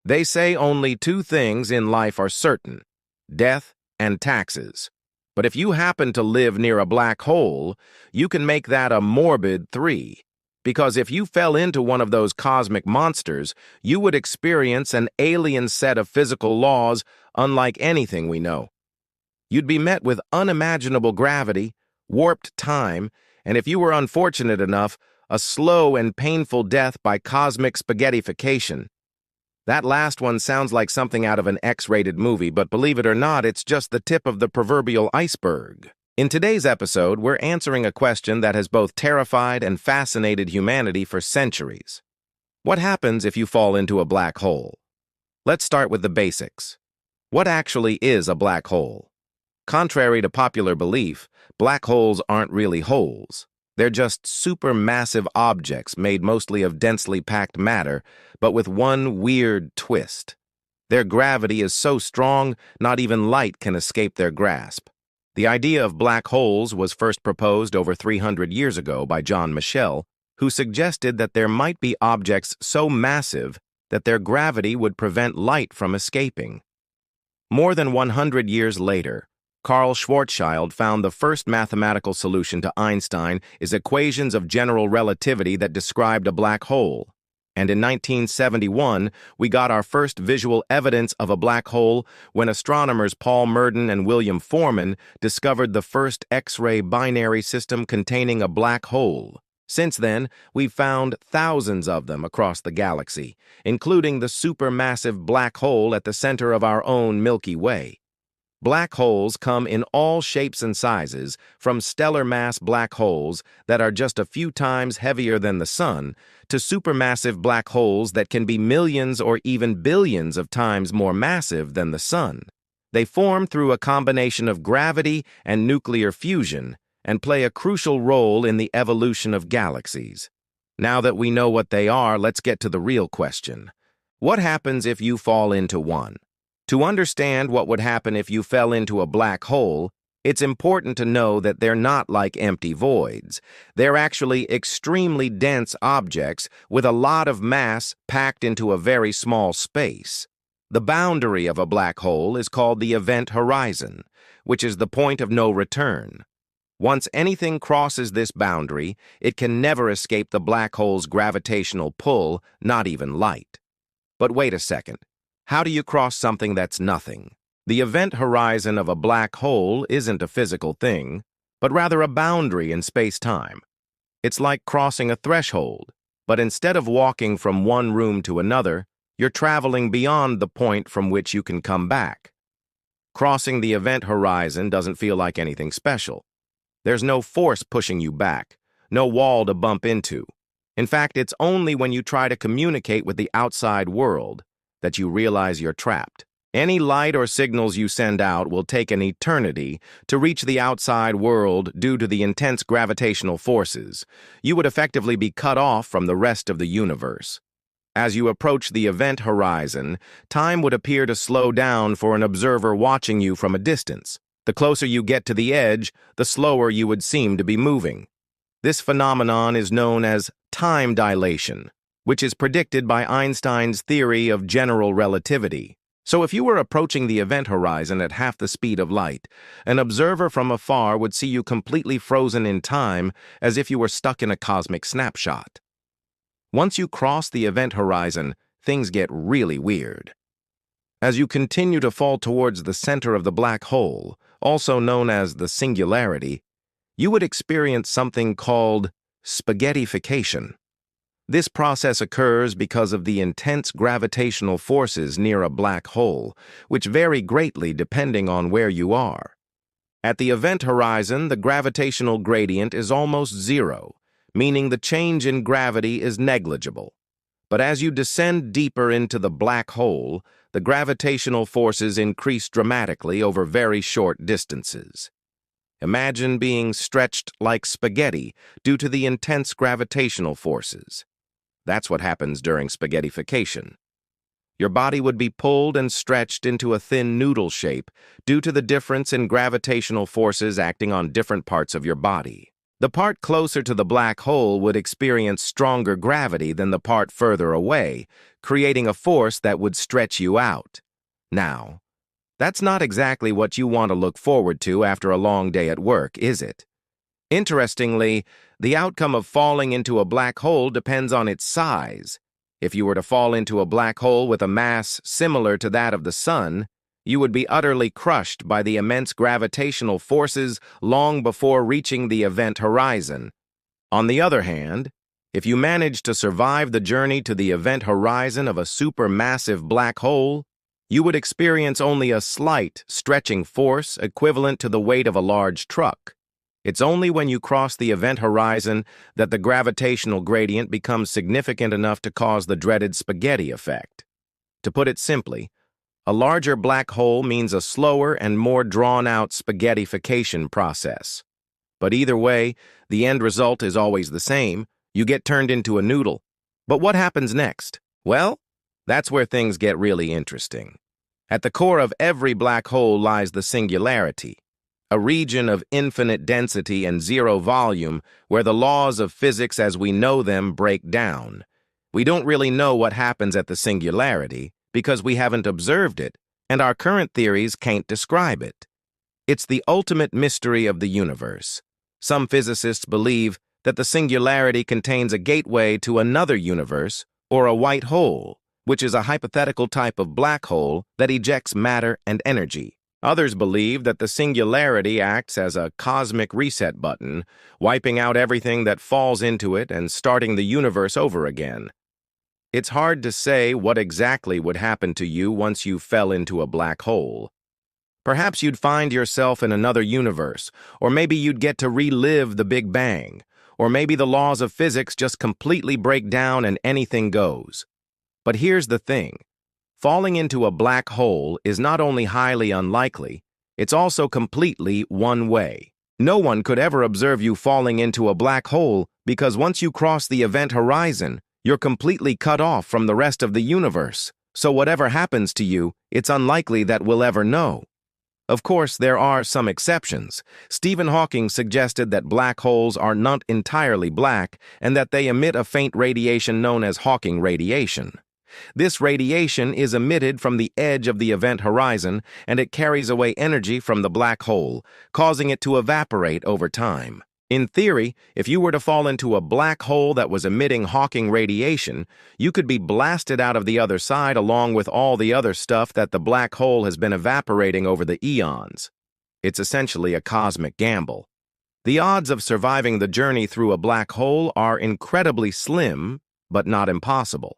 They say only two things in life are certain: death and taxes. But if you happen to live near a black hole, you can make that a morbid three. Because if you fell into one of those cosmic monsters, you would experience an alien set of physical laws unlike anything we know. You'd be met with unimaginable gravity, warped time, and if you were unfortunate enough, a slow and painful death by cosmic spaghettification. That last one sounds like something out of an X-rated movie, but believe it or not, it's just the tip of the proverbial iceberg. In today's episode, we're answering a question that has both terrified and fascinated humanity for centuries. What happens if you fall into a black hole? Let's start with the basics. What actually is a black hole? Contrary to popular belief, black holes aren't really holes. They're just supermassive objects made mostly of densely packed matter, but with one weird twist. Their gravity is so strong, not even light can escape their grasp. The idea of black holes was first proposed over 300 years ago by John Michell, who suggested that there might be objects so massive that their gravity would prevent light from escaping. More than 100 years later, Carl Schwarzschild found the first mathematical solution to Einstein's equations of general relativity that described a black hole. And in 1971, we got our first visual evidence of a black hole when astronomers Paul Merton and William Foreman discovered the first X-ray binary system containing a black hole. Since then, we've found thousands of them across the galaxy, including the supermassive black hole at the center of our own Milky Way. Black holes come in all shapes and sizes, from stellar mass black holes that are just a few times heavier than the sun, to supermassive black holes that can be millions or even billions of times more massive than the sun. They form through a combination of gravity and nuclear fusion and play a crucial role in the evolution of galaxies. Now that we know what they are, let's get to the real question. What happens if you fall into one? To understand what would happen if you fell into a black hole, it's important to know that they're not like empty voids. They're actually extremely dense objects with a lot of mass packed into a very small space. The boundary of a black hole is called the event horizon, which is the point of no return. Once anything crosses this boundary, it can never escape the black hole's gravitational pull, not even light. But wait a second. How do you cross something that's nothing? The event horizon of a black hole isn't a physical thing, but rather a boundary in space-time. It's like crossing a threshold, but instead of walking from one room to another, you're traveling beyond the point from which you can come back. Crossing the event horizon doesn't feel like anything special. There's no force pushing you back, no wall to bump into. In fact, it's only when you try to communicate with the outside world that you realize you're trapped. Any light or signals you send out will take an eternity to reach the outside world due to the intense gravitational forces. You would effectively be cut off from the rest of the universe. As you approach the event horizon, time would appear to slow down for an observer watching you from a distance. The closer you get to the edge, the slower you would seem to be moving. This phenomenon is known as time dilation, which is predicted by Einstein's theory of general relativity. So if you were approaching the event horizon at half the speed of light, an observer from afar would see you completely frozen in time, as if you were stuck in a cosmic snapshot. Once you cross the event horizon, things get really weird. As you continue to fall towards the center of the black hole, also known as the singularity, you would experience something called spaghettification. This process occurs because of the intense gravitational forces near a black hole, which vary greatly depending on where you are. At the event horizon, the gravitational gradient is almost zero, meaning the change in gravity is negligible. But as you descend deeper into the black hole, the gravitational forces increase dramatically over very short distances. Imagine being stretched like spaghetti due to the intense gravitational forces. That's what happens during spaghettification. Your body would be pulled and stretched into a thin noodle shape due to the difference in gravitational forces acting on different parts of your body. The part closer to the black hole would experience stronger gravity than the part further away, creating a force that would stretch you out. Now, that's not exactly what you want to look forward to after a long day at work, is it? Interestingly, the outcome of falling into a black hole depends on its size. If you were to fall into a black hole with a mass similar to that of the Sun, you would be utterly crushed by the immense gravitational forces long before reaching the event horizon. On the other hand, if you manage to survive the journey to the event horizon of a supermassive black hole, you would experience only a slight stretching force equivalent to the weight of a large truck. It's only when you cross the event horizon that the gravitational gradient becomes significant enough to cause the dreaded spaghetti effect. To put it simply, a larger black hole means a slower and more drawn-out spaghettification process. But either way, the end result is always the same. You get turned into a noodle. But what happens next? Well, that's where things get really interesting. At the core of every black hole lies the singularity, a region of infinite density and zero volume where the laws of physics as we know them break down. We don't really know what happens at the singularity because we haven't observed it, and our current theories can't describe it. It's the ultimate mystery of the universe. Some physicists believe that the singularity contains a gateway to another universe or a white hole, which is a hypothetical type of black hole that ejects matter and energy. Others believe that the singularity acts as a cosmic reset button, wiping out everything that falls into it and starting the universe over again. It's hard to say what exactly would happen to you once you fell into a black hole. Perhaps you'd find yourself in another universe, or maybe you'd get to relive the Big Bang, or maybe the laws of physics just completely break down and anything goes. But here's the thing. Falling into a black hole is not only highly unlikely, it's also completely one way. No one could ever observe you falling into a black hole because once you cross the event horizon, you're completely cut off from the rest of the universe. So whatever happens to you, it's unlikely that we'll ever know. Of course, there are some exceptions. Stephen Hawking suggested that black holes are not entirely black and that they emit a faint radiation known as Hawking radiation. This radiation is emitted from the edge of the event horizon, and it carries away energy from the black hole, causing it to evaporate over time. In theory, if you were to fall into a black hole that was emitting Hawking radiation, you could be blasted out of the other side along with all the other stuff that the black hole has been evaporating over the eons. It's essentially a cosmic gamble. The odds of surviving the journey through a black hole are incredibly slim, but not impossible.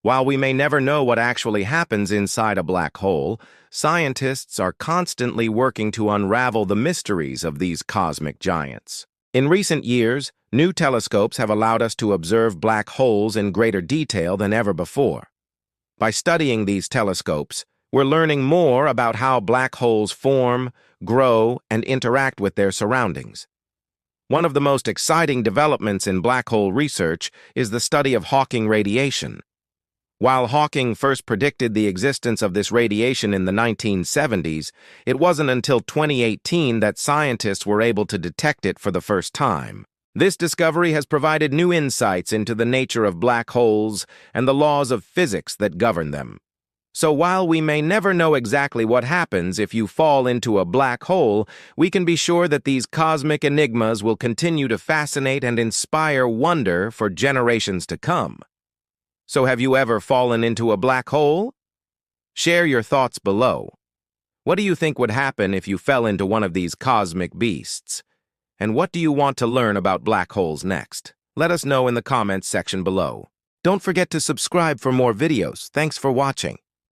While we may never know what actually happens inside a black hole, scientists are constantly working to unravel the mysteries of these cosmic giants. In recent years, new telescopes have allowed us to observe black holes in greater detail than ever before. By studying these telescopes, we're learning more about how black holes form, grow, and interact with their surroundings. One of the most exciting developments in black hole research is the study of Hawking radiation. While Hawking first predicted the existence of this radiation in the 1970s, it wasn't until 2018 that scientists were able to detect it for the first time. This discovery has provided new insights into the nature of black holes and the laws of physics that govern them. So while we may never know exactly what happens if you fall into a black hole, we can be sure that these cosmic enigmas will continue to fascinate and inspire wonder for generations to come. So have you ever fallen into a black hole? Share your thoughts below. What do you think would happen if you fell into one of these cosmic beasts? And what do you want to learn about black holes next? Let us know in the comments section below. Don't forget to subscribe for more videos. Thanks for watching.